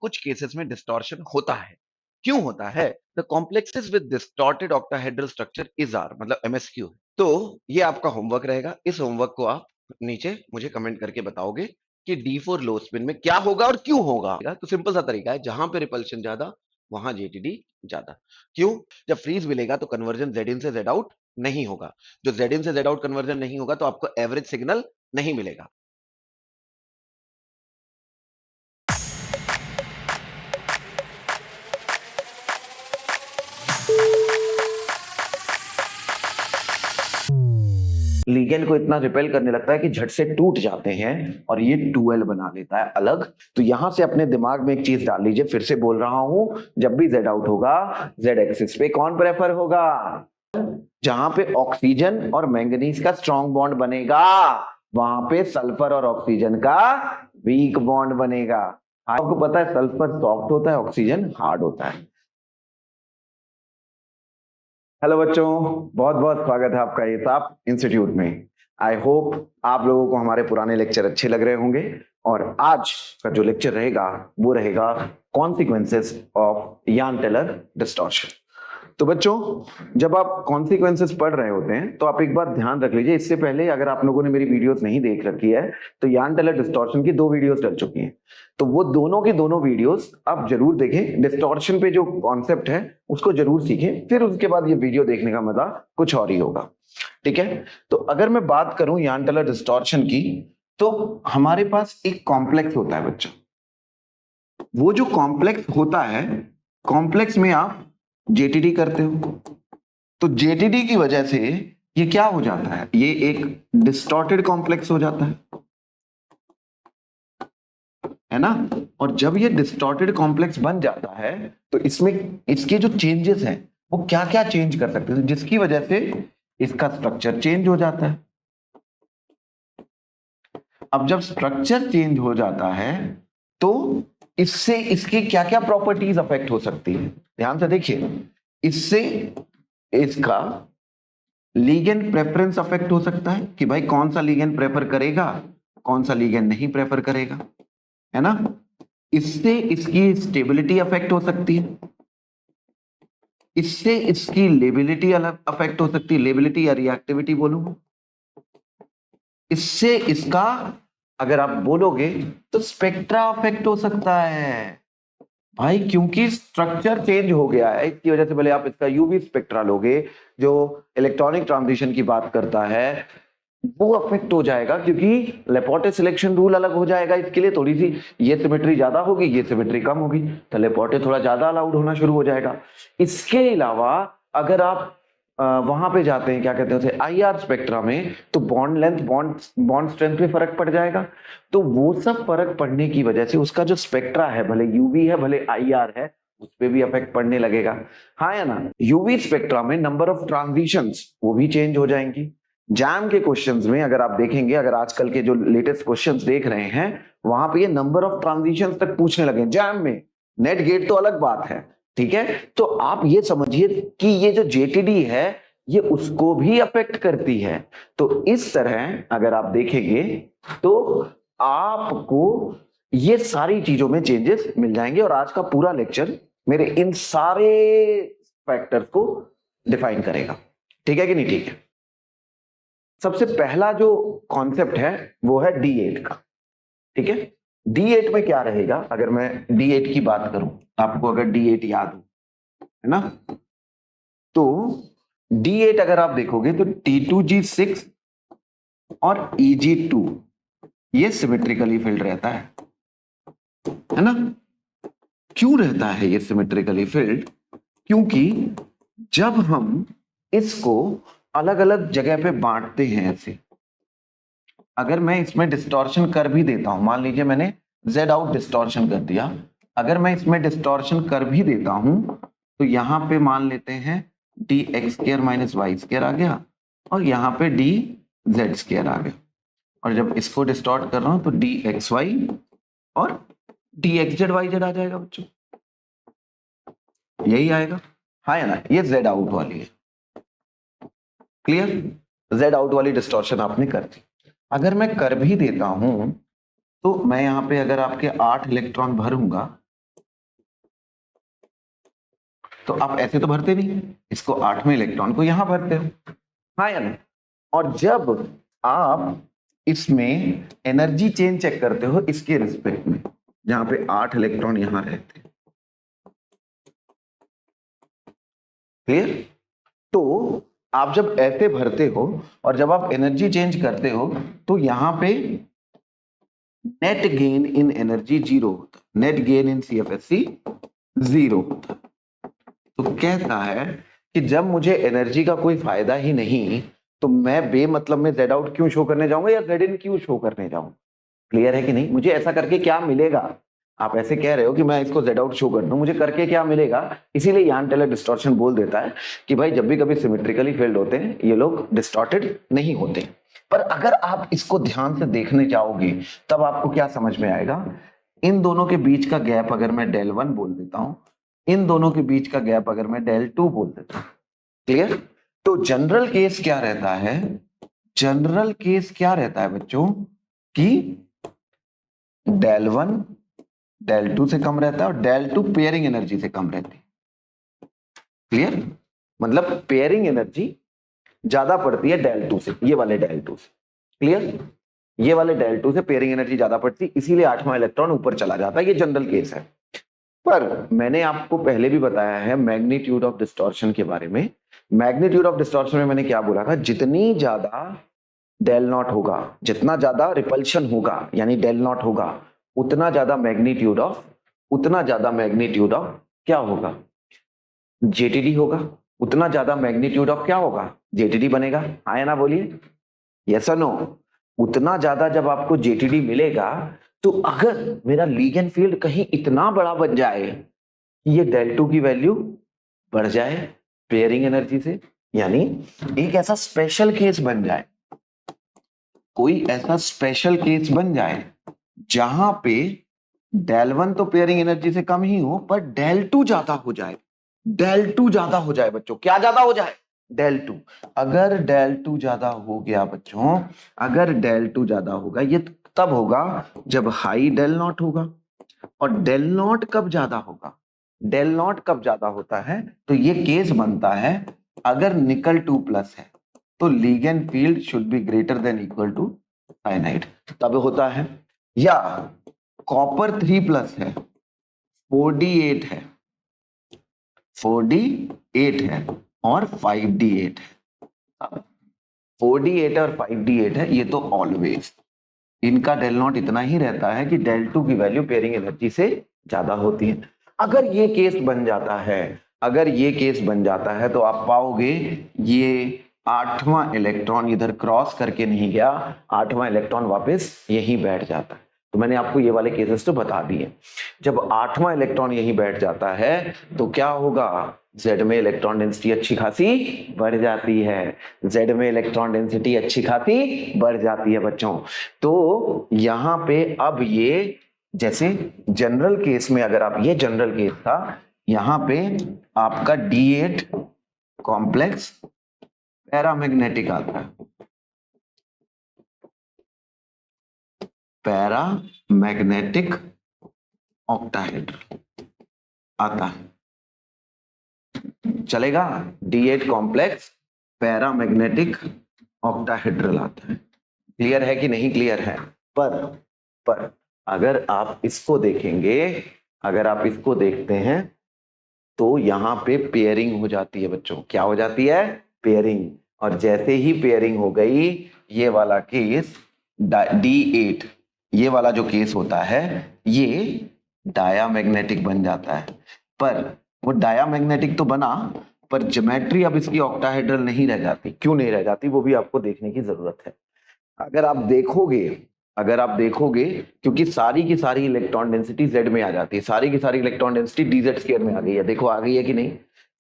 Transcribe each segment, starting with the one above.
कुछ केसेस में डिस्टॉर्शन होता है। क्यों होता है? The complexes with distorted octahedral structure is are मतलब एमएसक्यू है। तो ये आपका होमवर्क रहेगा। इस होमवर्क को आप नीचे मुझे कमेंट करके बताओगे कि D4 लो स्पिन में क्या होगा और क्यों होगा। तो सिंपल सा तरीका है, जहां पे रिपल्शन ज्यादा वहां जेटीडी ज्यादा। क्यों? जब फ्रीज मिलेगा तो कन्वर्जन जेड इन से जेड आउट नहीं होगा। जो जेड इन से जेड आउट कन्वर्जन नहीं होगा तो आपको एवरेज सिग्नल नहीं मिलेगा। लिगेंड को इतना रिपेल करने लगता है कि झट से टूट जाते हैं और ये 2L बना लेता है अलग। तो यहां से अपने दिमाग में एक चीज डाल लीजिए, फिर से बोल रहा हूं, जब भी जेड आउट होगा जेड एक्सिस पे कौन प्रेफर होगा? जहां पे ऑक्सीजन और मैंगनीज का स्ट्रॉन्ग बॉन्ड बनेगा वहां पे सल्फर और ऑक्सीजन का वीक बॉन्ड बनेगा। आपको पता है सल्फर सॉफ्ट होता है, ऑक्सीजन हार्ड होता है। हेलो बच्चों, बहुत बहुत स्वागत है आपका ईसाफ इंस्टीट्यूट में। आई होप आप लोगों को हमारे पुराने लेक्चर अच्छे लग रहे होंगे और आज का जो लेक्चर रहेगा वो रहेगा कॉन्सिक्वेंसेस ऑफ यान टेलर डिस्टॉर्शन। तो बच्चों, जब आप कॉन्सिक्वेंसेस पढ़ रहे होते हैं तो आप एक बात ध्यान रख लीजिए। इससे पहले अगर आप लोगों ने मेरी वीडियोस नहीं देख रखी है तो यान टेलर डिस्टॉर्शन की 2 वीडियोस डल चुकी हैं, तो वो दोनों की दोनों वीडियोस आप जरूर देखें। डिस्टॉर्शन पे जो कॉन्सेप्ट है उसको जरूर सीखें, फिर उसके बाद ये वीडियो देखने का मजा कुछ और ही होगा। ठीक है? तो अगर मैं बात करूं यान टेलर डिस्टॉर्शन की, तो हमारे पास एक कॉम्प्लेक्स होता है बच्चों। वो जो कॉम्प्लेक्स होता है, कॉम्प्लेक्स में आप जेटीडी करते हो, तो जेटीडी की वजह से ये क्या हो जाता है? ये एक डिस्टॉर्टेड कॉम्प्लेक्स हो जाता है ना? और जब ये डिस्टॉर्टेड कॉम्प्लेक्स बन जाता है तो इसमें इसके जो चेंजेस हैं वो क्या क्या चेंज कर सकते हैं, जिसकी वजह से इसका स्ट्रक्चर चेंज हो जाता है। अब जब स्ट्रक्चर चेंज हो जाता है तो इससे इसकी क्या क्या प्रॉपर्टीज अफेक्ट हो सकती है, ध्यान से देखिए। इससे इसका लीगेंड प्रेफरेंस अफेक्ट हो सकता है कि भाई कौन सा लीगेंड प्रेफर करेगा, कौन सा लीगेंड नहीं प्रेफर करेगा, है ना? इससे इसकी स्टेबिलिटी अफेक्ट हो सकती है, इससे इसकी लेबिलिटी अफेक्ट हो सकती है, लेबिलिटी या रिएक्टिविटी बोलूंगा। इससे इसका अगर आप बोलोगे तो स्पेक्ट्रा अफेक्ट हो सकता है भाई, क्योंकि स्ट्रक्चर चेंज हो गया है। इसकी वजह से भले आप इसका यूवी स्पेक्ट्रा लोगे जो इलेक्ट्रॉनिक ट्रांजिशन की बात करता है वो अफेक्ट हो जाएगा, क्योंकि लेपोर्टे सिलेक्शन रूल अलग हो जाएगा। इसके लिए थोड़ी सी ये सिमेट्री ज्यादा होगी, ये सिमेट्री कम होगी, तो लेपोर्टे थोड़ा ज्यादा अलाउड होना शुरू हो जाएगा। इसके अलावा अगर आप वहां पे जाते हैं, क्या कहते हैं उसे, आईआर स्पेक्ट्रा में, तो बॉन्ड लेंथ, बॉन्ड स्ट्रेंथ में फर्क पड़ जाएगा। तो वो सब फर्क पड़ने की वजह से उसका जो स्पेक्ट्रा है, भले यूवी है भले आईआर है, उस पर भी अफेक्ट पड़ने लगेगा। हाँ या ना? यूवी स्पेक्ट्रा में नंबर ऑफ ट्रांजिशंस वो भी चेंज हो जाएंगी। जैम के क्वेश्चंस में अगर आप देखेंगे, अगर आजकल के जो लेटेस्ट क्वेश्चंस देख रहे हैं वहां पे ये नंबर ऑफ ट्रांजिशंस तक पूछने लगे जैम में। नेट गेट तो अलग बात है, ठीक है? तो आप ये समझिए कि ये जो जेटीडी है ये उसको भी अफेक्ट करती है। तो इस तरह अगर आप देखेंगे तो आपको ये सारी चीजों में चेंजेस मिल जाएंगे, और आज का पूरा लेक्चर मेरे इन सारे फैक्टर को डिफाइन करेगा। ठीक है कि नहीं? ठीक है। सबसे पहला जो कॉन्सेप्ट है वो है D8 का। ठीक है? D8 में क्या रहेगा? अगर मैं D8 की बात करूं, आपको अगर D8 याद हो, है ना, तो D8 अगर आप देखोगे तो T2G6 और EG2 ये सिमेट्रिकली फिल्ड रहता है ना? क्यों रहता है ये सिमेट्रिकली फिल्ड? क्योंकि जब हम इसको अलग अलग जगह पे बांटते हैं ऐसे, अगर मैं इसमें डिस्टॉर्शन कर भी देता हूं, मान लीजिए मैंने जेड आउट डिस्टॉर्शन कर दिया, अगर मैं इसमें डिस्टॉर्शन कर भी देता हूं तो यहां पे मान लेते हैं D X square minus Y square आ गया, और यहां पे डी जेड स्क्र आ गया, और जब इसको डिस्टॉर्ट कर रहा हूं तो डी एक्स वाई और D X Z Y Z आ जाएगा बच्चों, यही आएगा। हाँ या ना? ये जेड आउट वाली है, क्लियर? जेड आउट वाली डिस्टॉर्शन आपने कर दी। अगर मैं कर भी देता हूं तो मैं यहां पे अगर आपके 8 इलेक्ट्रॉन भरूंगा तो आप ऐसे तो भरते नहीं, इसको 8वें इलेक्ट्रॉन को यहां भरते हो, हाँ या नहीं। और जब आप इसमें एनर्जी चेंज चेक करते हो इसके रिस्पेक्ट में, जहां पे 8 इलेक्ट्रॉन यहां रहते हैं, क्लियर। तो आप जब ऐसे भरते हो और जब आप एनर्जी चेंज करते हो तो यहां पे नेट गेन इन एनर्जी 0 होता है, नेट गेन इन CFSC 0 होता है। तो कहता है कि जब मुझे एनर्जी का कोई फायदा ही नहीं तो मैं बेमतलब में Z आउट क्यों शो करने जाऊंगा या Z इन क्यों शो करने जाऊंगा। क्लियर है कि नहीं, मुझे ऐसा करके क्या मिलेगा। आप ऐसे कह रहे हो कि मैं इसको Z आउट शो कर दूं, मुझे करके क्या मिलेगा। इसीलिए यान टेलर डिस्टॉर्शन बोल देता है कि भाई जब भी कभी सिमेट्रिकली फील्ड होते हैं ये लोग डिस्टॉर्टेड नहीं होते। पर अगर आप इसको ध्यान से देखने जाओगे तब आपको क्या समझ में आएगा, इन दोनों के बीच का गैप अगर मैं del1 बोल देता हूं, इन दोनों के बीच का गैप अगर मैं del2 बोल देता हूं, क्लियर। तो जनरल केस क्या रहता है, जनरल केस क्या रहता है बच्चों कि del1 del2 से कम रहता है और del2 पेयरिंग एनर्जी से कम रहती है, क्लियर। मतलब पेयरिंग एनर्जी ज्यादा पड़ती है del2 से, ये वाले del2 से, क्लियर। ये वाले del2 से पेयरिंग एनर्जी ज्यादा पड़ती है, इसीलिए 8वां इलेक्ट्रॉन ऊपर चला जाता है, ये जनरल केस है। पर मैंने आपको पहले भी बताया है मैग्नीट्यूड ऑफ डिस्टॉर्शन के बारे में। मैग्नीट्यूड ऑफ डिस्टॉर्शन में मैंने क्या बोला था, जितनी ज्यादा डेल नॉट होगा, जितना ज्यादा रिपल्शन होगा यानी डेल नॉट होगा, उतना ज्यादा मैग्नीट्यूड ऑफ क्या होगा, जेटीडी होगा। उतना ज्यादा मैग्नीट्यूड ऑफ क्या होगा, जेटीडी बनेगा, हाँ या ना बोलिए, यस और नो। उतना ज्यादा जब आपको जेटीडी मिलेगा तो अगर मेरा लीगेंड फील्ड कहीं इतना बड़ा बन जाए कि ये del2 की वैल्यू बढ़ जाए पेयरिंग एनर्जी से, यानी एक ऐसा स्पेशल केस बन जाए, कोई ऐसा स्पेशल केस बन जाए जहां पे del1 तो पेयरिंग एनर्जी से कम ही हो पर del2 ज्यादा हो जाए, del2 ज्यादा हो जाए बच्चों, क्या ज्यादा हो जाए, del2। अगर del2 ज्यादा हो गया बच्चों, अगर del2 ज्यादा होगा, ये तब होगा जब हाई डेल नॉट होगा। और डेल नॉट कब ज्यादा होगा, डेल नॉट कब ज्यादा होता है, तो ये केस बनता है अगर निकल 2+ है तो ligand field should be greater than equal to cyanide, तब होता है। या कॉपर 3+ है, 4d8 है, 4d8 है और 5d8 है, 4d8 और 5d8 है, ये तो ऑलवेज इनका डेल नॉट इतना ही रहता है कि del2 की वैल्यू पेयरिंग एनर्जी से ज्यादा होती है। अगर ये केस बन जाता है, अगर ये केस बन जाता है तो आप पाओगे ये 8वां इलेक्ट्रॉन इधर क्रॉस करके नहीं गया, 8वां इलेक्ट्रॉन वापस यहीं बैठ जाता है। तो मैंने आपको ये वाले केसेस तो बता दिए। जब 8वां इलेक्ट्रॉन यहीं बैठ जाता है तो क्या होगा, Z में इलेक्ट्रॉन डेंसिटी अच्छी खासी बढ़ जाती है, Z में इलेक्ट्रॉन डेंसिटी अच्छी खासी बढ़ जाती है बच्चों। तो यहां पे अब ये जैसे जनरल केस में, अगर आप ये जनरल केस था, यहां पे आपका D8 कॉम्प्लेक्स पैरामैग्नेटिक आता है, पैरामैग्नेटिक ऑक्टाहेड्रल आता है, चलेगा। D8 कॉम्प्लेक्स पैरामैग्नेटिक ऑक्टाहेड्रल आता है, क्लियर है कि नहीं क्लियर है। पर अगर आप इसको देखेंगे, अगर आप इसको देखते हैं तो यहां पे पेयरिंग हो जाती है बच्चों, क्या हो जाती है, पेयरिंग। और जैसे ही पेयरिंग हो गई, ये वाला केस D8, ये वाला जो केस होता है ये डायामैग्नेटिक बन जाता है। पर वो डायामैग्नेटिक तो बना, पर ज्योमेट्री अब इसकी ऑक्टाहेड्रल नहीं रह जाती। क्यों नहीं रह जाती वो भी आपको देखने की जरूरत है। अगर आप देखोगे क्योंकि सारी की सारी इलेक्ट्रॉन डेंसिटी Z में आ जाती है, सारी की सारी इलेक्ट्रॉन डेंसिटी dz स्क्वायर में आ गई है, देखो आ गई है कि नहीं,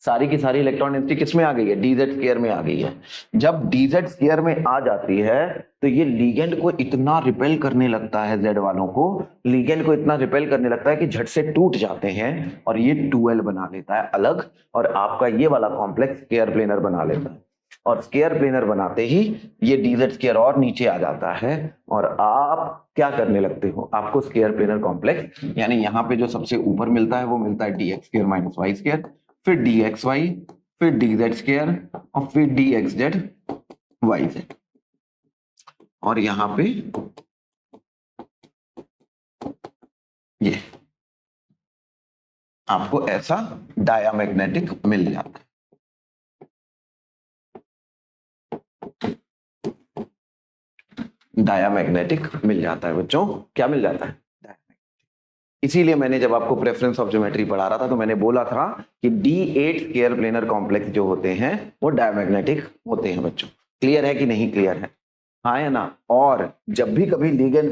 सारी की सारी इलेक्ट्रॉन डेंसिटी किस में आ गई है, dz स्क्वायर में आ गई है। जब dz स्क्वायर में आ जाती है तो ये लीगेंड को इतना रिपेल करने लगता है, Z वालों को लीगेंड को इतना रिपेल करने लगता है कि झट से टूट जाते हैं और ये 2l बना लेता है अलग, और आपका ये वाला कॉम्प्लेक्स स्क्वायर प्लेनर बना लेता है। और स्क्वायर प्लेनर बनाते ही ये dz स्क्वायर और नीचे आ जाता है और आप क्या करने लगते हो, आपको स्क्वायर प्लेनर कॉम्प्लेक्स यानी यहाँ पे जो सबसे ऊपर मिलता है वो मिलता है dx square minus Y square, फिर dxy, फिर dz स्क्वायर और फिर dxz yz। और यहां पे ये आपको ऐसा डायामैग्नेटिक मिल जाता है। डायामैग्नेटिक मिल जाता है बच्चों, क्या मिल जाता है? इसीलिए मैंने जब आपको प्रेफरेंस ऑफ ज्योमेट्री पढ़ा रहा था तो मैंने बोला था कि D8 स्क्वायर प्लेनर कॉम्प्लेक्स जो होते हैं वो डायमैग्नेटिक होते हैं बच्चों। क्लियर है कि नहीं क्लियर है? हाँ या ना? और जब भी कभी लीगेंड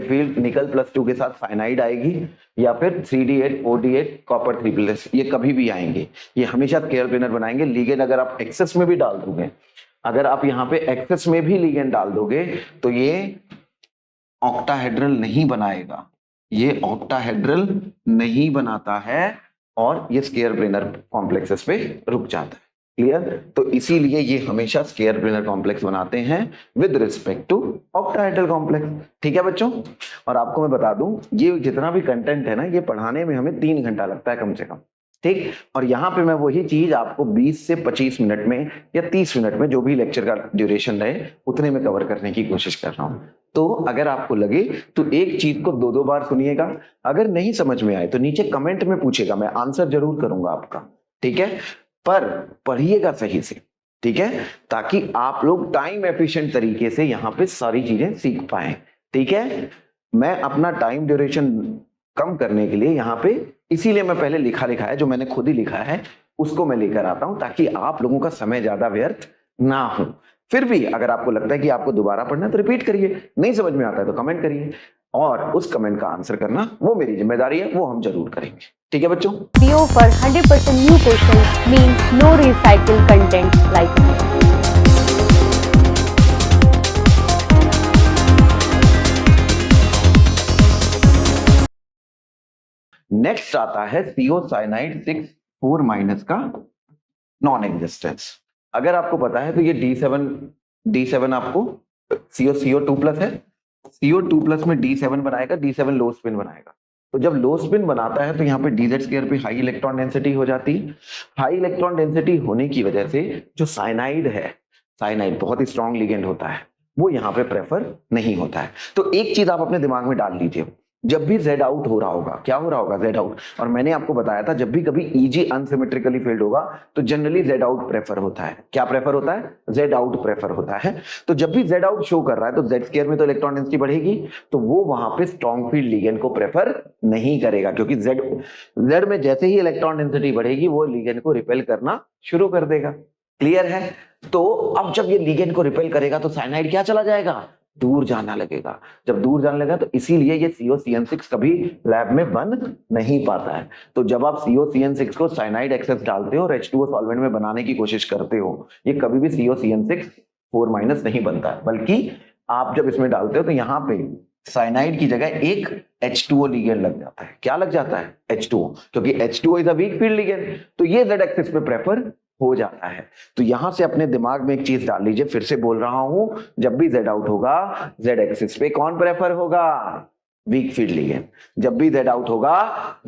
फील्ड निकल +2 के साथ फाइनाइट आएगी या फिर 3D8 4D8 कॉपर 3+, ये कभी भी आएंगे, ये हमेशा स्क्वायर प्लेनर बनाएंगे। लीगेंड अगर आप एक्सेस में भी डाल दोगे, अगर आप यहाँ पे एक्सेस में भी लीगेंड डाल दोगे तो ये ऑक्टाहेड्रल नहीं बनाएगा, ये ऑक्टाहेड्रल नहीं बनाता है और ये स्क्वायर प्लेनर कॉम्प्लेक्सेस पे रुक जाता है। क्लियर? तो इसीलिए ये हमेशा स्क्वायर प्लेनर कॉम्प्लेक्स बनाते हैं with respect to octahedral complex. ठीक है बच्चों? और आपको मैं बता दूं, ये जितना भी कंटेंट है ना, ये पढ़ाने में हमें 3 घंटा लगता है कम से कम। ठीक? और यहाँ पे मैं वही चीज आपको 20 से 25 मिनट में या 30 मिनट में, जो भी लेक्चर का ड्यूरेशन रहे, उतने में कवर करने की कोशिश कर रहा हूँ। तो अगर आपको लगे तो एक चीज को 2-2 बार सुनिएगा। अगर नहीं समझ में आए तो नीचे कमेंट में पूछेगा, मैं आंसर जरूर करूंगा आपका। ठीक है? पर पढ़िएगा सही से, ठीक है? ताकि आप लोग टाइम एफिशिएंट तरीके से यहाँ पे सारी चीजें सीख पाए। ठीक है? मैं अपना टाइम ड्यूरेशन कम करने के लिए यहाँ पे, इसीलिए मैं पहले लिखा है, जो मैंने खुद ही लिखा है उसको मैं लेकर आता हूं, ताकि आप लोगों का समय ज्यादा व्यर्थ ना हो। फिर भी अगर आपको लगता है कि आपको दोबारा पढ़ना है तो रिपीट करिए, नहीं समझ में आता है तो कमेंट करिए, और उस कमेंट का आंसर करना वो मेरी जिम्मेदारी है, वो हम जरूर करेंगे। ठीक है बच्चों? वीडियो पर 100% new questions means no recycle content like next आता है CO साइनाइड 6,4- का नॉन एग्जिस्टेंस। अगर आपको पता है तो ये D7 आपको CO2+ है, CO2+ में D7 बनाएगा, D7 लो स्पिन बनाएगा। तो जब लो स्पिन बनाता है तो यहाँ पे dz स्क्वायर पे हाई इलेक्ट्रॉन डेंसिटी हो जाती है। हाई इलेक्ट्रॉन डेंसिटी होने की वजह से जो साइनाइड है, साइनाइड बहुत ही स्ट्रॉन्ग लिगेंड होता है, वो यहाँ पे प्रेफर नहीं होता है। तो एक चीज आप अपने दिमाग में डाल लीजिए, जब भी Z आउट हो रहा होगा, क्या हो रहा होगा? Z out. और मैंने आपको बताया था जब भी कभी EG अनसिमेट्रिकली फील्ड होगा तो जनरली Z आउट प्रेफर होता है। क्या प्रेफर होता है? Z आउट प्रेफर होता है। तो जब भी Z आउट शो कर रहा है तो Z स्क्वायर में तो इलेक्ट्रॉन डेंसिटी बढ़ेगी, तो वो वहां पे स्ट्रॉन्ग फील्ड लिगेंड को प्रेफर नहीं करेगा, क्योंकि Z में जैसे ही इलेक्ट्रॉन डेंसिटी बढ़ेगी वो लिगेंड को रिपेल करना शुरू कर देगा। क्लियर है? तो अब जब ये लिगेंड को रिपेल करेगा तो साइनाइड क्या चला जाएगा? दूर जाना लगेगा। जब दूर जाने लगा तो इसीलिए ये COCN6 कभी लैब में बन नहीं पाता है। तो जब आप COCN6 को साइनाइड एक्सेस डालते हो और H2O सॉल्वेंट में बनाने की कोशिश करते हो, ये कभी भी COCN6 4- नहीं बनता है, बल्कि आप जब इसमें डालते हो तो यहाँ पे साइनाइड की जगह एक H2O लिगेंड लग जाता है। क्या लग जाता है? H2O, क्योंकि H2O is a weak field ligand, तो ये Z एक्सिस पे प्रेफर हो जाता है। तो यहां से अपने दिमाग में एक चीज डाल लीजिए, फिर से बोल रहा हूं, जब भी Z आउट होगा Z एक्सिस पे कौन प्रेफर होगा? Weak field ligand. जब भी Z आउट होगा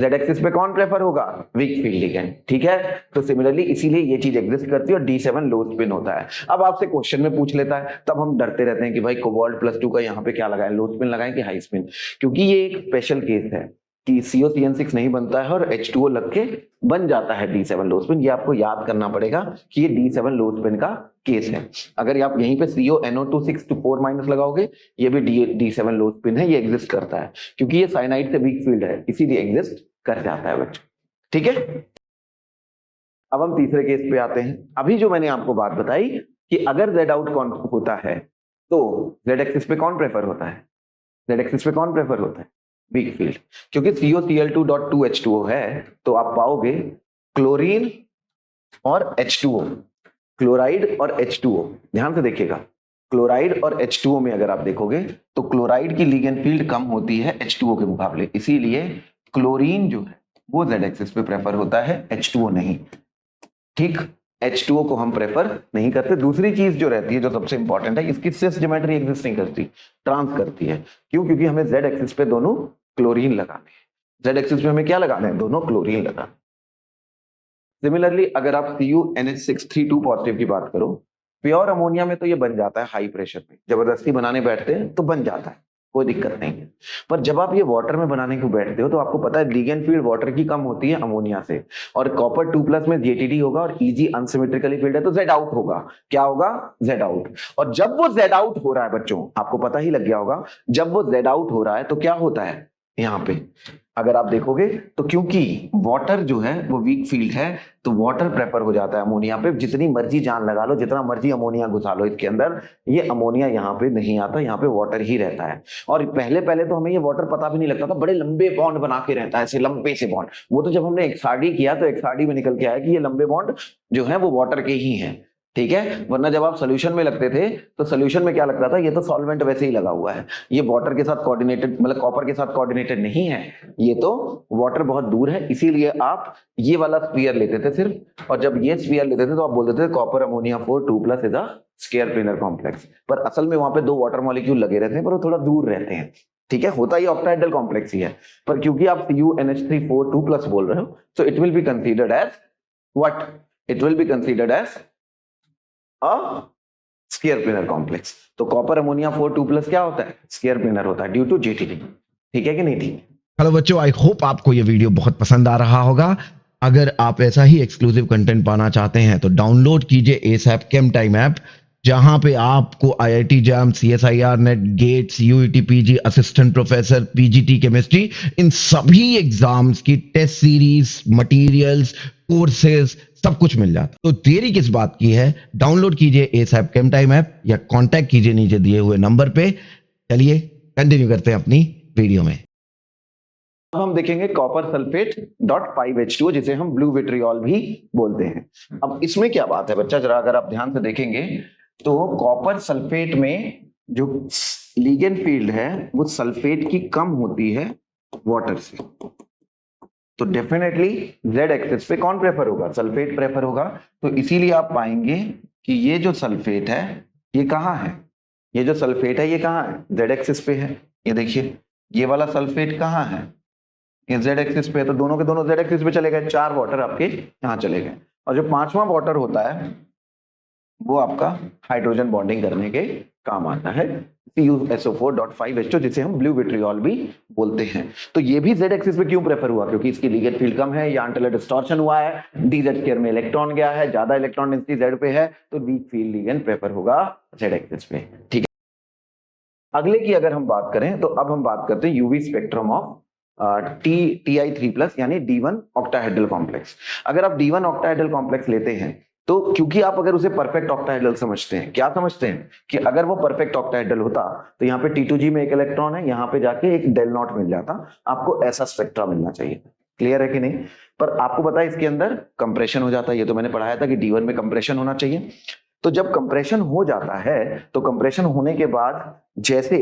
Z एक्सिस पे कौन प्रेफर होगा? Weak field ligand. ठीक है? तो सिमिलरली इसीलिए ये चीज एग्जिस्ट करती है और D7 लो स्पिन होता है। अब आपसे क्वेश्चन में पूछ लेता है, तब हम डरते रहते हैं कि भाई कोबाल्ट +2 का यहाँ पे क्या लगाए, लो स्पिन लगाएं कि हाई स्पिन? क्योंकि ये एक स्पेशल केस है कि COCN6 नहीं बनता है और H2O लग के बन जाता है D7 लो स्पिन। ये आपको याद करना पड़ेगा कि ये D7 लो स्पिन का केस है। अगर आप यहीं पे CONO2 6-4- लगाओगे, ये भी D7 लो स्पिन है, ये एग्जिस्ट करता है क्योंकि ये साइनाइड से वीक फील्ड है, इसीलिए एग्जिस्ट कर जाता है बच्चों। ठीक है? अब हम तीसरे केस पे आते हैं। अभी जो मैंने आपको बात बताई कि अगर Z आउट कौन होता है तो Z एक्सिस पे कौन प्रेफर होता है? Z एक्सिस पे कौन प्रेफर होता है? Weak field. क्योंकि COCl2.2H2O है तो आप पाओगे क्लोरीन और H2O, क्लोराइड और H2O। ध्यान से देखिएगा, क्लोराइड और H2O में अगर आप देखोगे तो क्लोराइड की लिगेंड फील्ड कम होती है H2O के मुकाबले, इसीलिए क्लोरीन जो है वो Z एक्सिस पे प्रेफर होता है, H2O नहीं। ठीक? H2O को हम प्रेफर नहीं करते। दूसरी चीज जो रहती है, जो सबसे इंपॉर्टेंट है, इसकी सिस ज्योमेट्री एग्जिस्ट नहीं करती, ट्रांस करती है। क्यों? क्योंकि हमें Z एक्सिस पे दोनों क्लोरीन लगाने हैं। Z एक्सिस पे हमें क्या लगाना है? दोनों क्लोरीन लगाना। सिमिलरली अगर आप CuNH632 पॉजिटिव की बात करो, प्योर अमोनिया में तो ये बन जाता है हाई प्रेशर पे, जबरदस्ती बनाने बैठते हैं तो बन जाता है, कोई दिक्कत नहीं है। पर जब आप ये वाटर में बनाने को बैठते हो तो आपको पता है लिगेंड फील्ड वाटर की कम होती है अमोनिया से, और कॉपर 2+ में JTD होगा और Eg अनसिमेट्रिकली फील्ड है तो Z आउट होगा। क्या होगा? Z out. और जब वो Z आउट हो रहा है बच्चों, आपको पता ही लग गया होगा, जब वो Z आउट हो रहा है तो क्या होता है यहाँ पे, अगर आप देखोगे तो क्योंकि वाटर जो है वो वीक फील्ड है तो वाटर प्रेफर हो जाता है अमोनिया पे। जितनी मर्जी जान लगा लो, जितना मर्जी अमोनिया घुसा लो इसके अंदर, ये अमोनिया यहाँ पे नहीं आता, यहाँ पे वाटर ही रहता है। और पहले पहले तो हमें ये वाटर पता भी नहीं लगता था, बड़े लंबे बॉन्ड बना के रहता है, ऐसे लंबे से बॉन्ड। वो तो जब हमने एक्सआरडी किया तो एक्सआरडी में निकल के आया कि ये लंबे बॉन्ड जो है वो वाटर के ही हैं, ठीक है। वरना जब आप सोल्यूशन में लगते थे तो सोल्यूशन में क्या लगता था, ये तो सॉल्वेंट वैसे ही लगा हुआ है, ये वाटर के साथ कोऑर्डिनेटेड, मतलब कॉपर के साथ कोऑर्डिनेटेड नहीं है, ये तो वाटर बहुत दूर है। इसीलिए आप ये वाला स्फीयर लेते थे सिर्फ, और जब ये स्फीयर लेते थे तो आप बोलते थे copper ammonia 4 2+ is a square planar complex. पर असल में वहां पे दो वाटर मॉलिक्यूल लगे रहते हैं पर वो थोड़ा दूर रहते हैं, ठीक है। होता ही ऑक्टाहेड्रल कॉम्प्लेक्स ही है, पर क्योंकि आप CuNH3 4 2+ बोल रहे हो तो it will be considered as what, it will be considered as a square planar complex. तो कॉपर अमोनिया 4 2+ क्या होता है? स्क्वायर प्लेनर होता है ड्यू टू JTD। ठीक है कि नहीं? ठीक। हेलो बच्चों, आई होप आपको ये वीडियो बहुत पसंद आ रहा होगा। अगर आप ऐसा ही एक्सक्लूसिव कंटेंट पाना चाहते हैं तो डाउनलोड कीजिए ASAP ChemTime ऐप, जहां पे आपको IIT JAM, CSIR NET, GATEs, UET PG, assistant professor, PGT chemistry, इन सभी एग्जाम्स की टेस्ट सीरीज, मटेरियल्स, कोर्सेज सब कुछ मिल जाता। तो देरी किस बात की है, डाउनलोड कीजिए ASAP ChemTime ऐप या कांटेक्ट कीजिए नीचे दिए हुए नंबर पे। चलिए कंटिन्यू करते हैं अपनी वीडियो में। अब हम देखेंगे कॉपर सल्फेट .5H2 जिसे हम ब्लू विट्रियोल भी बोलते हैं। अब इसमें क्या बात है बच्चा, जरा अगर आप ध्यान से देखेंगे तो कॉपर सल्फेट में जो लिगेंड फील्ड है वो सल्फेट की कम होती है वाटर से, तो डेफिनेटली Z एक्सिस पे कौन प्रेफर होगा? सल्फेट प्रेफर होगा। तो इसीलिए आप पाएंगे कि ये जो सल्फेट है ये कहाँ है, ये जो सल्फेट है ये कहाँ है? Z एक्सिस पे है। ये देखिए ये वाला सल्फेट कहाँ है? ये Z एक्सिस पे है, तो दोनों के दोनों Z एक्सिस पे चले गए, 4 वाटर आपके यहाँ चले गए। और जो 5वां वाटर होता है वो आपका हाइड्रोजन बॉन्डिंग करने के काम आता है, CuSO4.5H2 जिसे हम ब्लू विट्रियोल भी बोलते हैं। तो ये भी Z एक्सिस पे क्यों प्रेफर हुआ? क्योंकि इसकी लिगेंड फील्ड कम है, या एंटीलर डिस्टॉर्शन हुआ है, DZ में इलेक्ट्रॉन गया है, ज्यादा इलेक्ट्रॉन डेंसिटी Z पे है, तो वीक फील्ड लिगेंड प्रेफर होगा Z एक्सिस पे, ठीक है। अगले की अगर हम बात करें तो अब हम बात करते हैं यूवी स्पेक्ट्रम ऑफ Ti3+ यानी D1 ऑक्टाहेड्रल कॉम्प्लेक्स। अगर आप D1 ऑक्टाहेड्रल कॉम्प्लेक्स लेते हैं तो क्योंकि आप अगर उसे परफेक्ट ऑक्टाहेड्रल समझते हैं, क्या समझते हैं कि अगर वो परफेक्ट ऑक्टाहेड्रल होता तो यहाँ पे T2G में एक इलेक्ट्रॉन है, यहाँ पे जाके एक डेल नॉट मिल जाता, आपको ऐसा स्पेक्ट्रा मिलना चाहिए। क्लियर है कि नहीं? पर आपको पता है इसके अंदर कंप्रेशन हो जाता है, ये तो मैंने पढ़ाया था कि D1 में कंप्रेशन होना चाहिए। तो जब कंप्रेशन हो जाता है तो कंप्रेशन होने के बाद जैसे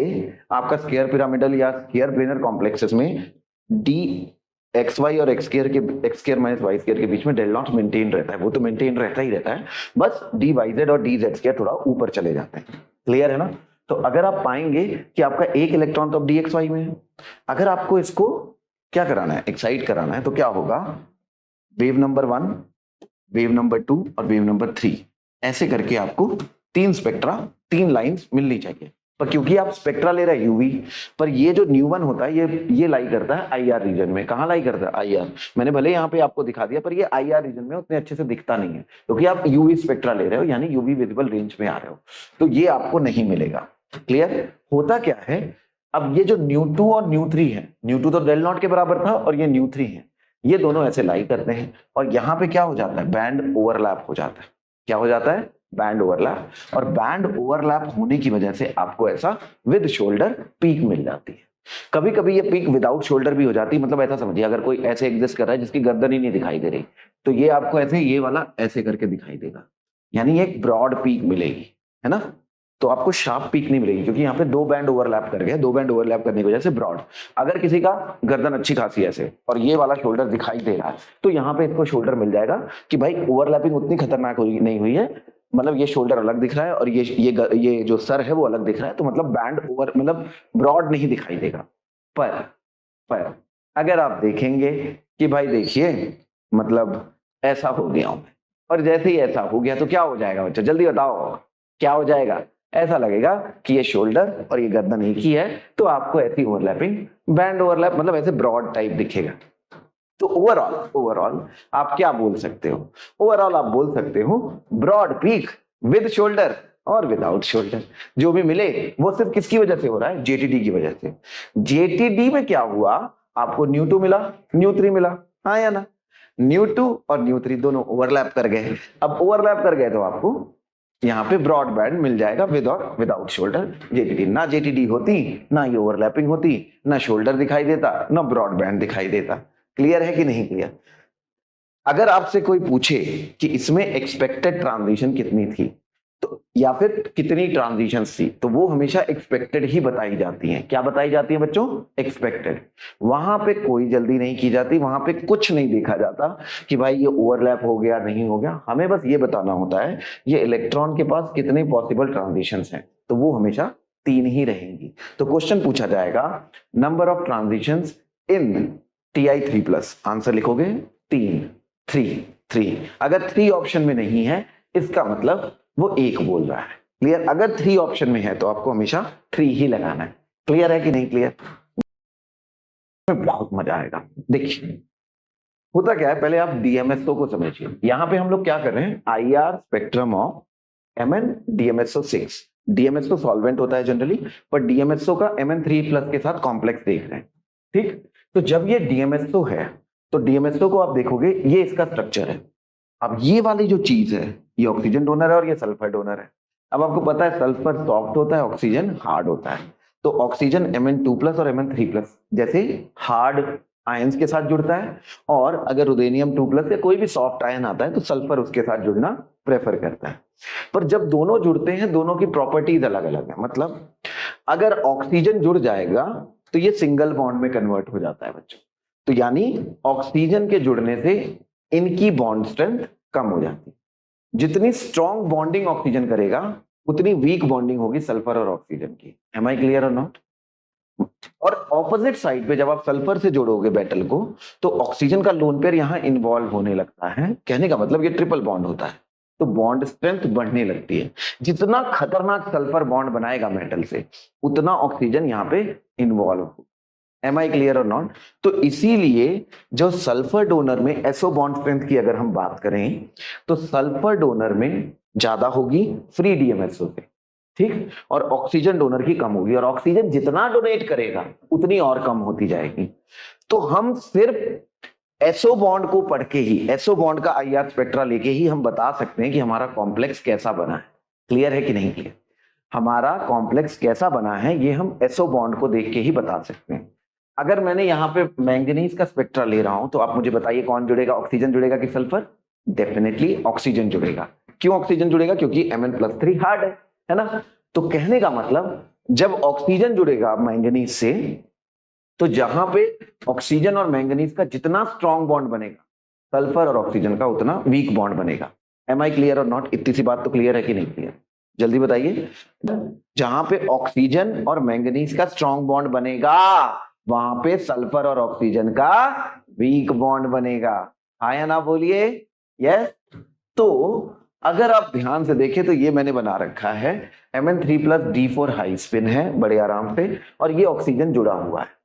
आपका स्क्वायर पिरामिडल या स्क्वायर प्लेनर कॉम्प्लेक्सेस में DXY और x square minus y square के बीच में डेल नॉट मेंटेन रहता है, वो तो मेंटेन रहता ही रहता है, बस DYZ और DZ स्क्वायर थोड़ा ऊपर चले जाते हैं। क्लियर है ना? तो अगर आप पाएंगे कि आपका एक इलेक्ट्रॉन तो अब DXY में है, अगर आपको इसको क्या कराना है, एक्साइट कराना है, तो क्या होगा? वेव नंबर 1, वेव नंबर 2 और वेव नंबर 3, ऐसे करके आपको 3 स्पेक्ट्रा, 3 लाइंस मिलनी चाहिए। पर क्योंकि आप स्पेक्ट्रा ले रहे हैं यूवी, पर ये जो न्यू1 होता है ये लाई करता है IR रीजन में। कहाँ लाई करता है? IR। मैंने भले यहाँ पे आपको दिखा दिया पर ये IR रीजन में उतने अच्छे से दिखता नहीं है, क्योंकि आप यूवी स्पेक्ट्रा ले रहे हो यानी यूवी विजिबल रेंज में आ रहे हो, तो ये आपको नहीं मिलेगा। क्लियर? होता क्या है, अब ये जो न्यू2 और न्यू3 है, न्यू2 तो डेल नॉट के बराबर था और ये न्यू3 है, ये दोनों ऐसे लाई करते हैं और यहाँ पे क्या हो जाता है? बैंड ओवरलैप हो जाता है। क्या हो जाता है? Band overlap. और बैंड ओवरलैप होने की वजह से आपको ऐसा विद शोल्डर पीक मिल जाती है। कभी कभी ये पीक विदाउट शोल्डर भी हो जाती है, मतलब ऐसा समझिए अगर कोई ऐसे एग्जिस्ट कर रहा है जिसकी गर्दन ही नहीं दिखाई दे रही, तो ये आपको ऐसे ये वाला ऐसे करके दिखाई देगा, यानी एक ब्रॉड पीक मिलेगी, है ना? तो आपको शार्प पीक नहीं मिलेगी, क्योंकि यहाँ पे 2 बैंड ओवरलैप कर गए, 2 बैंड ओवरलैप करने की वजह से ब्रॉड। अगर किसी का गर्दन अच्छी खासी ऐसे और ये वाला शोल्डर दिखाई दे रहा है, तो यहाँ पे इसको शोल्डर मिल जाएगा कि भाई ओवरलैपिंग उतनी खतरनाक नहीं हुई है, मतलब ये शोल्डर अलग दिख रहा है और ये जो सर है वो अलग दिख रहा है, तो मतलब बैंड ओवर मतलब ब्रॉड नहीं दिखाई देगा। पर अगर आप देखेंगे कि भाई देखिए मतलब ऐसा हो गया हूं, और जैसे ही ऐसा हो गया तो क्या हो जाएगा बच्चा, जल्दी बताओ क्या हो जाएगा। ऐसा लगेगा कि ये शोल्डर और ये गर्दन एक ही है, तो आपको ऐसी ओवरलैपिंग बैंड ओवरलैप मतलब ऐसे ब्रॉड टाइप दिखेगा। तो ओवरऑल आप क्या बोल सकते हो, ओवरऑल आप बोल सकते हो ब्रॉड पीक विद शोल्डर और विदाउट शोल्डर। जो भी मिले वो सिर्फ किसकी वजह से हो रहा है, जेटीडी की वजह से। जेटीडी में क्या हुआ, आपको न्यू2 मिला, न्यू3 मिला, हाँ या ना। न्यू2 और न्यू3 दोनों ओवरलैप कर गए। अब ओवरलैप कर गए तो आपको यहाँ पे ब्रॉड बैंड मिल जाएगा विद और विदाउट शोल्डर जेटीडी। ना जेटीडी होती, ना ये ओवरलैपिंग होती, ना शोल्डर दिखाई देता, ना ब्रॉड बैंड दिखाई देता। क्लियर है कि नहीं क्लियर। अगर आपसे कोई पूछे कि इसमें एक्सपेक्टेड ट्रांजिशन कितनी थी, तो या फिर कितनी ट्रांजिशंस थी, तो वो हमेशा एक्सपेक्टेड ही बताई जाती हैं। क्या बताई जाती है बच्चों, एक्सपेक्टेड। वहां पे कोई जल्दी नहीं की जाती, वहां पे कुछ नहीं देखा जाता कि भाई ये ओवरलैप हो गया नहीं हो गया। हमें बस ये बताना होता है ये इलेक्ट्रॉन के पास कितने पॉसिबल ट्रांजिशंस हैं, तो वो हमेशा 3 ही रहेंगी। तो क्वेश्चन पूछा जाएगा number of transitions in Ti3+, answer लिखोगे 3। अगर 3 ऑप्शन में नहीं है इसका मतलब वो 1 बोल रहा है। क्लियर। अगर 3 ऑप्शन में है तो आपको हमेशा 3 ही लगाना है। क्लियर है कि नहीं क्लियर। बहुत मजा आएगा। देखिए होता क्या है, पहले आप डीएमएसओ को समझिए। यहां पे हम लोग क्या कर रहे हैं, IR spectrum of Mn DMSO6। DMSO solvent होता है जनरली, पर डीएमएसओ का Mn3+ के साथ कॉम्प्लेक्स देख रहे हैं। ठीक, तो जब ये डीएमएसओ है तो डीएमएसओ को आप देखोगे ये इसका स्ट्रक्चर है। अब ये वाली जो चीज है ये ऑक्सीजन डोनर है और ये सल्फर डोनर है। अब आपको पता है सल्फर सॉफ्ट होता है, ऑक्सीजन हार्ड होता है। तो ऑक्सीजन Mn2+ और Mn3+ जैसे हार्ड आयंस के साथ जुड़ता है, और अगर रुदेनियम 2+ या कोई भी सॉफ्ट आयन आता है तो सल्फर उसके साथ जुड़ना प्रेफर करता है। पर जब दोनों जुड़ते हैं दोनों की प्रॉपर्टीज अलग अलग है। मतलब अगर ऑक्सीजन जुड़ जाएगा तो ये सिंगल बॉन्ड में कन्वर्ट हो जाता है बच्चों। तो यानी ऑक्सीजन के जुड़ने से इनकी बॉन्ड स्ट्रेंथ कम हो जाती है। जितनी स्ट्रॉन्ग बॉन्डिंग ऑक्सीजन करेगा उतनी वीक बॉन्डिंग होगी सल्फर और ऑक्सीजन की। एम आई क्लियर और नॉट। और ऑपोजिट साइड पे जब आप सल्फर से जोड़ोगे मेटल को तो ऑक्सीजन का लोन पेयर यहां इन्वॉल्व होने लगता है। कहने का मतलब ये ट्रिपल बॉन्ड होता है, तो बॉन्ड स्ट्रेंथ बढ़ने लगती है। जितना खतरनाक सल्फर बॉन्ड बनाएगा मेटल से उतना ऑक्सीजन यहाँ पे इन्वॉल्व हो। एम आई क्लियर और नॉट। तो इसीलिए जो सल्फर डोनर में एसओ बॉन्ड स्ट्रेंथ की अगर हम बात करें तो सल्फर डोनर में ज्यादा होगी फ्री डीएमएसओ से, ठीक, और ऑक्सीजन डोनर की कम होगी। और ऑक्सीजन जितना डोनेट करेगा उतनी और कम होती जाएगी। तो हम सिर्फ एसओ बॉन्ड को पढ़ के ही, एसओ बॉन्ड का आईआर स्पेक्ट्रा लेके ही हम बता सकते हैं कि हमारा कॉम्प्लेक्स कैसा बना है। क्लियर है कि नहीं क्लियर। हमारा कॉम्प्लेक्स कैसा बना है ये हम एसओ बॉन्ड को देख के ही बता सकते हैं। अगर मैंने यहाँ पे मैंगनीज का स्पेक्ट्रा ले रहा हूं तो आप मुझे बताइए कौन जुड़ेगा, ऑक्सीजन जुड़ेगा कि सल्फर। डेफिनेटली ऑक्सीजन जुड़ेगा। क्यों ऑक्सीजन जुड़ेगा, क्योंकि Mn+3 हार्ड है ना। तो कहने का मतलब जब ऑक्सीजन जुड़ेगा मैंगनीज से तो जहां पे ऑक्सीजन और मैंगनीज का जितना स्ट्रॉन्ग बॉन्ड बनेगा सल्फर और ऑक्सीजन का उतना वीक बॉन्ड बनेगा। एम आई क्लियर और नॉट। इतनी सी बात तो क्लियर है कि नहीं क्लियर, जल्दी बताइए। जहां पे ऑक्सीजन और मैंगनीज का स्ट्रॉन्ग बॉन्ड बनेगा वहां पे सल्फर और ऑक्सीजन का वीक बॉन्ड बनेगा। हाँ या ना बोलिए, यस। तो अगर आप ध्यान से देखें तो ये मैंने बना रखा है Mn3+ D4 हाई स्पिन है बड़े आराम से, और ये ऑक्सीजन जुड़ा हुआ है।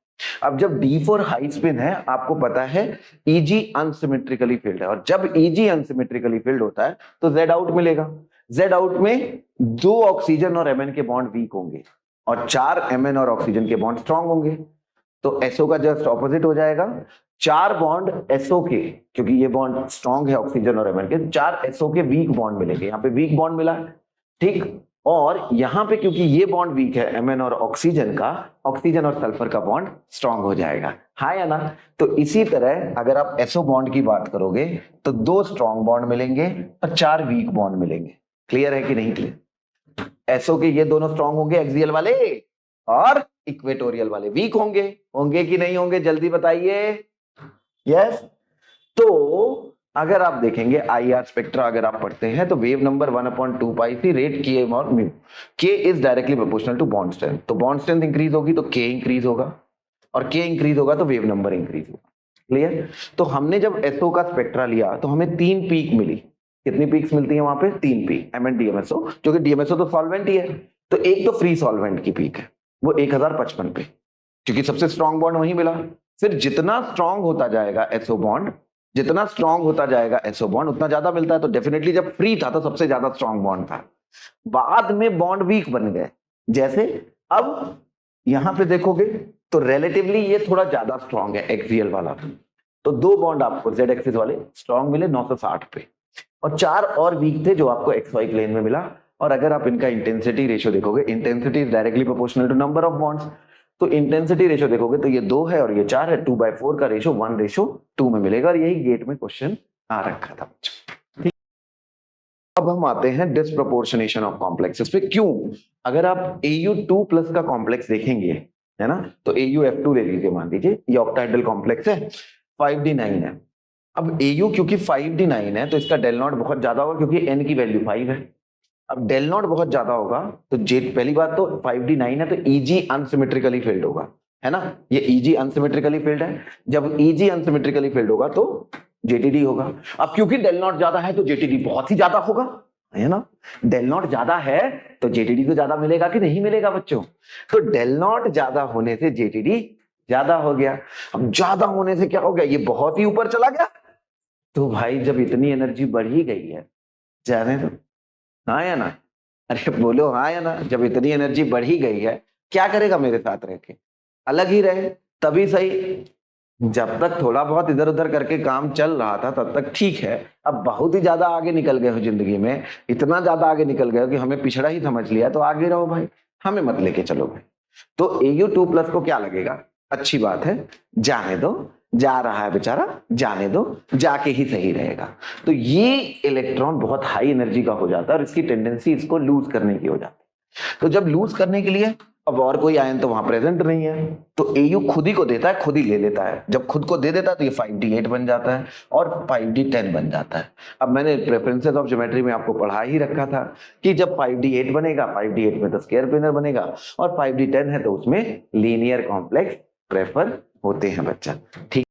अब जब D4 हाई स्पिन है आपको पता है Eg अनसिमेट्रिकली फील्ड है, और जब Eg अनसिमेट्रिकली फील्ड होता है तो Z आउट मिलेगा। Z आउट में 2 ऑक्सीजन और Mn के बॉन्ड वीक होंगे और 4 Mn और ऑक्सीजन के बॉन्ड स्ट्रॉन्ग होंगे। तो SO का जस्ट ऑपोजिट हो जाएगा। 4 बॉन्ड SO के, क्योंकि ये बॉन्ड स्ट्रॉन्ग है ऑक्सीजन और Mn के, 4 SO के वीक बॉन्ड मिलेंगे। यहाँ पे वीक बॉन्ड मिला, ठीक। और यहाँ पे क्योंकि ये बॉन्ड वीक है Mn और ऑक्सीजन का, ऑक्सीजन और सल्फर का बॉन्ड स्ट्रॉन्ग हो जाएगा। हाँ या ना। तो इसी तरह अगर आप SO बॉन्ड की बात करोगे तो 2 स्ट्रॉन्ग बॉन्ड मिलेंगे और 4 वीक बॉन्ड मिलेंगे। क्लियर है कि नहीं क्लियर। SO के ये दोनों स्ट्रॉन्ग होंगे एक्सियल वाले, और इक्वेटोरियल वाले वीक होंगे। होंगे कि नहीं होंगे, जल्दी बताइए। यस। तो अगर आप देखेंगे आईआर स्पेक्ट्रा अगर आप पढ़ते हैं तो wave number 1/2πc root K और mu, K is directly proportional to bond strength. तो बॉन्ड स्ट्रेंथ इंक्रीज होगी तो K इंक्रीज होगा, और K इंक्रीज होगा तो वेव नंबर इंक्रीज होगा। क्लियर? तो हमने जब एसओ का स्पेक्ट्रा लिया तो हमें 3 पीक मिली। कितनी पीक्स मिलती है वहां पे? 3 पीक, MnDMSO, जो कि डीएमएसओ तो सॉल्वेंट ही है। तो एक तो फ्री सॉल्वेंट की पीक है, वो 1055 पे, क्योंकि सबसे स्ट्रॉन्ग बॉन्ड वहीं मिला। फिर जितना स्ट्रॉन्ग होता जाएगा एसओ बॉन्ड, जितना स्ट्रॉन्ग होता जाएगा एसओ बॉन्ड, उतना ज्यादा मिलता है। तो डेफिनेटली जब फ्री था तो सबसे ज्यादा स्ट्रॉन्ग बॉन्ड था। बाद में बॉन्ड वीक बन गए। जैसे अब यहां पे देखोगे तो रिलेटिवली ये थोड़ा ज्यादा स्ट्रॉन्ग है एक्सियल वाला। तो 2 बॉन्ड आपको जेड एक्सिस वाले स्ट्रॉन्ग मिले 960 पे, और 4 और वीक थे जो आपको एक्स वाई प्लेन में मिला। और अगर आप इनका इंटेंसिटी रेशियो देखोगे, intensity is directly proportional to number of bonds, तो इंटेंसिटी रेशियो देखोगे तो ये 2 है और ये 4 है। 2/4 का रेशियो 1:2 में मिलेगा, और यही गेट में क्वेश्चन आ रखा था। अब हम आते हैं डिस्प्रोपोर्शनेशन ऑफ कॉम्प्लेक्सेस पे। क्यों? अगर आप Au2+ का कॉम्प्लेक्स देखेंगे, है ना, तो AuF2 ले लीजिए, मान लीजिए ये ऑक्टाहेड्रल कॉम्प्लेक्स है, 5d9 है। अब Au क्योंकि 5d9 है तो इसका डेल नॉट बहुत ज्यादा होगा, क्योंकि n की वैल्यू 5 है। अब डेल नॉट बहुत ज्यादा होगा तो पहली बात तो 5d9 है तो Eg अनसिमेट्रिकली फिल्ड होगा, है ना, ये Eg अनसिमेट्रिकली फिल्ड है। जब Eg अनसिमेट्रिकली फिल्ड होगा तो JTD होगा। अब क्योंकि डेल नॉट ज्यादा है तो JTD बहुत ही ज्यादा होगा, है ना। डेल नॉट ज्यादा है तो JTD तो ज्यादा मिलेगा कि नहीं मिलेगा बच्चों? तो डेल नॉट ज्यादा होने से JTD ज्यादा हो गया। अब ज्यादा होने से क्या हो गया? ये बहुत ही ऊपर चला गया। तो भाई जब इतनी एनर्जी बढ़ ही गई है, जाने दो, हाँ या ना? अरे बोलो हाँ या ना? जब इतनी एनर्जी बढ़ ही गई है, क्या करेगा मेरे साथ रह के? अलग ही रहे तभी सही। जब तक थोड़ा बहुत इधर उधर करके काम चल रहा था तब तक ठीक है। अब बहुत ही ज्यादा आगे निकल गए हो जिंदगी में, इतना ज्यादा आगे निकल गए हो कि हमें पिछड़ा ही समझ लिया, तो आगे रहो भाई, हमें मत लेके चलो भाई। तो Au2+ को क्या लगेगा? अच्छी बात है, जाने दो, जा रहा है बेचारा, जाने दो, जाके ही सही रहेगा। तो ये इलेक्ट्रॉन बहुत हाई एनर्जी का हो जाता है और इसकी टेंडेंसी इसको लूज करने की हो जाती है। तो जब लूज करने के लिए अब और कोई आयन तो वहां प्रेजेंट नहीं है, तो Au खुद ही को देता है, खुद ही ले लेता है। जब खुद को दे देता है तो ये 5d8 बन जाता है और 5d10 बन जाता है। अब मैंने प्रेफरेंसेस ऑफ ज्योमेट्री में आपको पढ़ा ही रखा था कि जब 5d8 बनेगा, 5d8 में तो स्क्वायर प्लेनर बनेगा, और 5d10 है तो उसमें लीनियर कॉम्प्लेक्स प्रेफर होते हैं बच्चा, ठीक।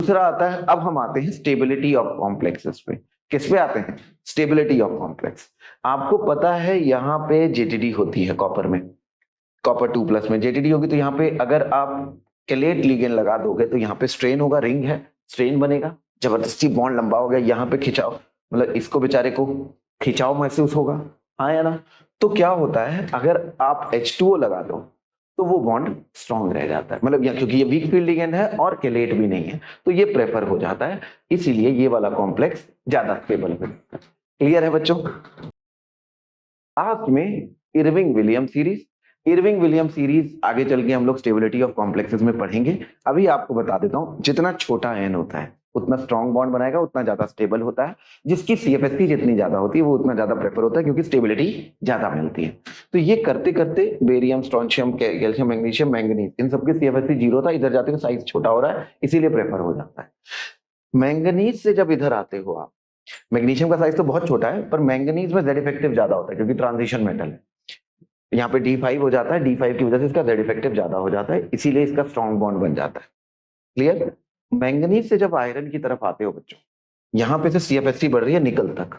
दूसरा आता है, अब हम आते हैं स्टेबिलिटी ऑफ कॉम्प्लेक्सेस पे। किस पे आते हैं? Stability of complex. आपको पता है यहाँ पे JTD होती है कॉपर में, कॉपर 2+ में JTD होगी, तो यहाँ पे अगर आप केलेट लिगेंड लगा दोगे तो यहाँ पे स्ट्रेन होगा, रिंग है, स्ट्रेन बनेगा, जबरदस्ती बॉन्ड लंबा हो गया, यहाँ पे खिंचाव, मतलब इसको बेचारे को खिंचाव महसूस होगा, हाँ या ना। तो क्या होता है, अगर आप H2O लगा दो तो वो बॉन्ड स्ट्रॉन्ग रह जाता है, मतलब क्योंकि ये वीक फील्ड लिगेंड है और केलेट भी नहीं है, तो ये प्रेफर हो जाता है, इसीलिए ये वाला कॉम्प्लेक्स ज्यादा स्टेबल है। क्लियर है बच्चों? लास्ट में Irving William series. Irving William series आगे चल के हम लोग स्टेबिलिटी ऑफ कॉम्प्लेक्सेस में पढ़ेंगे। अभी आपको बता देता हूं, जितना छोटा एन होता है उतना स्ट्रॉन्ग बॉन्ड बनाएगा, उतना ज्यादा स्टेबल होता है। जिसकी CFSC जितनी ज्यादा होती है वो उतना ज्यादा प्रेफर होता है, क्योंकि स्टेबिलिटी ज्यादा मिलती है। तो ये करते करते barium, strontium, calcium, magnesium, manganese, इन सबकी CFSC 0 था, इधर जाते हुए साइज छोटा हो रहा है, इसीलिए प्रेफर हो जाता है। मैंगनीज से जब इधर आते हो आप, मैग्नीशियम का साइज तो बहुत छोटा है, पर मैंगनीज में Z इफेक्टिव ज्यादा होता है, क्योंकि ट्रांजिशन मेटल है। यहाँ पे D5 हो जाता है, D5 की वजह से इसका Z इफेक्टिव ज्यादा हो जाता है, इसीलिए इसका स्ट्रॉन्ग बॉन्ड बन जाता है। क्लियर? मैंगनीज से जब आयरन की तरफ आते हो बच्चों, यहाँ पे से CFSC बढ़ रही है निकल तक।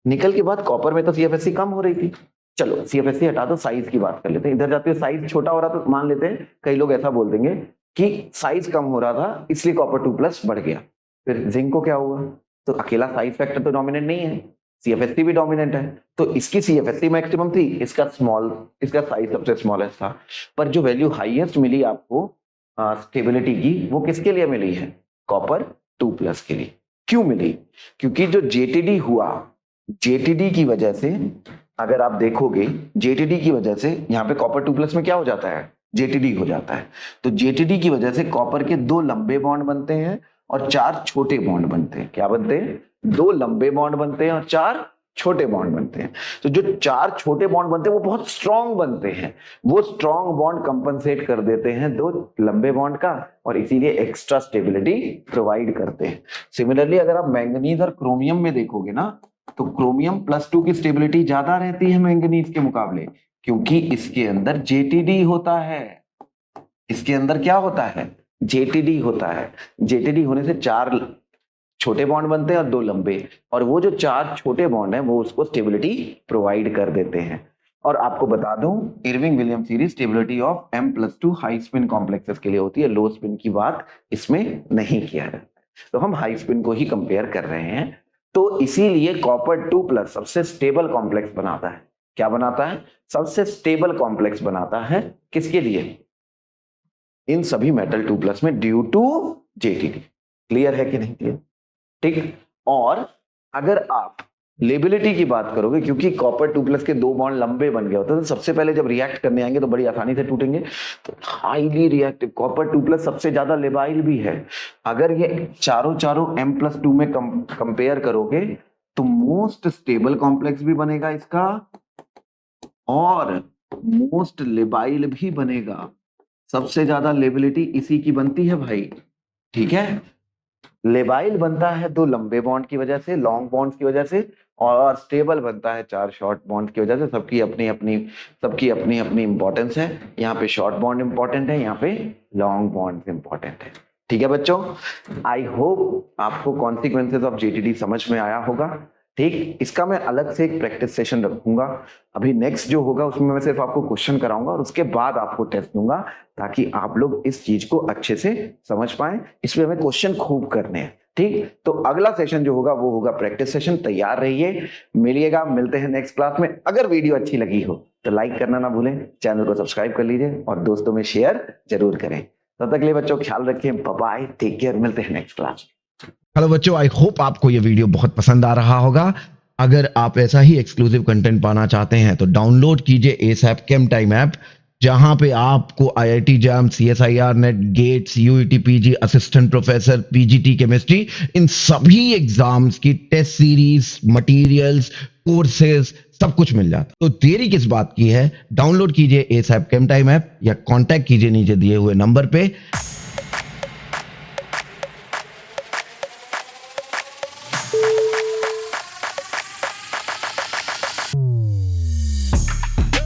निकल के बाद कॉपर में तो CFSC कम हो रही थी, चलो CFSC हटा दो, साइज की बात कर लेते हैं। इधर जाते हुए साइज छोटा हो रहा, तो मान लेते हैं, कई लोग ऐसा बोल देंगे कि साइज कम हो रहा था इसलिए कॉपर 2+ बढ़ गया। फिर जिंक को क्या हुआ? तो अकेला साइज फैक्टर तो डोमिनेंट नहीं है, CFSC भी डोमिनेंट है, तो इसकी CFSC मैक्सिमम थी, इसका साइज सबसे स्मॉलेस्ट था। पर जो वैल्यू हाईएस्ट मिली आपको स्टेबिलिटी की, वो किसके लिए मिली है? कॉपर 2+ के लिए। क्यों मिली? क्योंकि जो JTD हुआ, JTD की वजह से, अगर आप देखोगे JTD की वजह से यहाँ पे कॉपर 2+ में क्या हो जाता है? JTD हो जाता है। तो JTD की वजह से कॉपर के 2 लंबे बॉन्ड बनते हैं और 4 छोटे बॉन्ड बनते हैं। क्या बनते हैं? 2 लंबे बॉन्ड बनते हैं और 4 छोटे बॉन्ड बनते हैं। तो जो 4 छोटे बॉन्ड बनते हैं वो बहुत स्ट्रॉन्ग बनते हैं, वो स्ट्रॉन्ग बॉन्ड कंपनसेट कर देते हैं 2 लंबे बॉन्ड का, और इसीलिए एक्स्ट्रा स्टेबिलिटी प्रोवाइड करते हैं। सिमिलरली अगर आप मैंगनीज और क्रोमियम में देखोगे ना, तो क्रोमियम +2 की स्टेबिलिटी ज्यादा रहती है मैंगनीज के मुकाबले, क्योंकि इसके अंदर JTD होता है। इसके अंदर क्या होता है? जेटीडी होता है। जेटीडी होने से 4 छोटे बॉन्ड बनते हैं और 2 लंबे, और वो जो 4 छोटे बॉन्ड हैं वो उसको स्टेबिलिटी प्रोवाइड कर देते हैं। और आपको बता दूं, Irving William series stability of M+2 high spin complexes के लिए होती है, लो स्पिन की बात इसमें नहीं किया जाता। तो हम हाई स्पिन को ही कंपेयर कर रहे हैं। तो इसीलिए कॉपर 2+ सबसे स्टेबल कॉम्प्लेक्स बनाता है। क्या बनाता है? सबसे स्टेबल कॉम्प्लेक्स बनाता है। किसके लिए? इन सभी मेटल 2+ में, ड्यू टू जेटीडी। क्लियर है कि नहीं क्लियर? ठीक। और अगर आप लेबिलिटी की बात करोगे, क्योंकि कॉपर 2+ के 2 बॉन्ड लंबे बन गए होते हैं, तो सबसे पहले जब रिएक्ट करने आएंगे तो बड़ी आसानी से टूटेंगे। तो हाईली रिएक्टिव कॉपर 2+ सबसे ज्यादा लेबाइल भी है। अगर ये चारों M+2 में कंपेयर करोगे तो मोस्ट स्टेबल कॉम्प्लेक्स भी बनेगा इसका और मोस्ट लेबाइल भी बनेगा। सबसे ज्यादा लेबिलिटी इसी की बनती है भाई। ठीक है। लेबाइल बनता है 2 लंबे बॉन्ड की वजह से, लॉन्ग बॉन्ड्स की वजह से, और स्टेबल बनता है 4 शॉर्ट बॉन्ड की वजह से। सबकी अपनी अपनी इंपॉर्टेंस है। यहाँ पे शॉर्ट बॉन्ड इंपॉर्टेंट है, यहाँ पे लॉन्ग बॉन्ड इंपॉर्टेंट है। ठीक है बच्चों, आई होप आपको कॉन्सिक्वेंसेस ऑफ जेटीडी समझ में आया होगा। ठीक, इसका मैं अलग से एक प्रैक्टिस सेशन रखूंगा। अभी नेक्स्ट जो होगा उसमें मैं सिर्फ आपको क्वेश्चन कराऊंगा और उसके बाद आपको टेस्ट दूंगा, ताकि आप लोग इस चीज को अच्छे से समझ पाएं। इसमें हमें क्वेश्चन खूब करने हैं। ठीक, तो अगला सेशन जो होगा वो होगा प्रैक्टिस सेशन। तैयार रहिए, मिलते हैं नेक्स्ट क्लास में। अगर वीडियो अच्छी लगी हो तो लाइक करना ना भूलें, चैनल को सब्सक्राइब कर लीजिए और दोस्तों में शेयर जरूर करें। तब तक के लिए बच्चों ख्याल रखें, बाय बाय, टेक केयर, मिलते हैं नेक्स्ट क्लास। हेलो बच्चों, आई होप आपको ये वीडियो बहुत पसंद आ रहा होगा। अगर आप ऐसा ही एक्सक्लूसिव कंटेंट पाना चाहते हैं तो डाउनलोड कीजिए एसएप केम टाइम ऐप, जहां पे आपको IIT JAM, CSIR NET, GATEs, UET PG, assistant professor, PGT chemistry, इन सभी एग्जाम्स की टेस्ट सीरीज, मटेरियल्स, कोर्सेज सब कुछ मिल जाता। तो देरी किस बात की है? डाउनलोड कीजिए एसएप केम टाइम ऐप या कांटेक्ट कीजिए नीचे दिए हुए नंबर पे।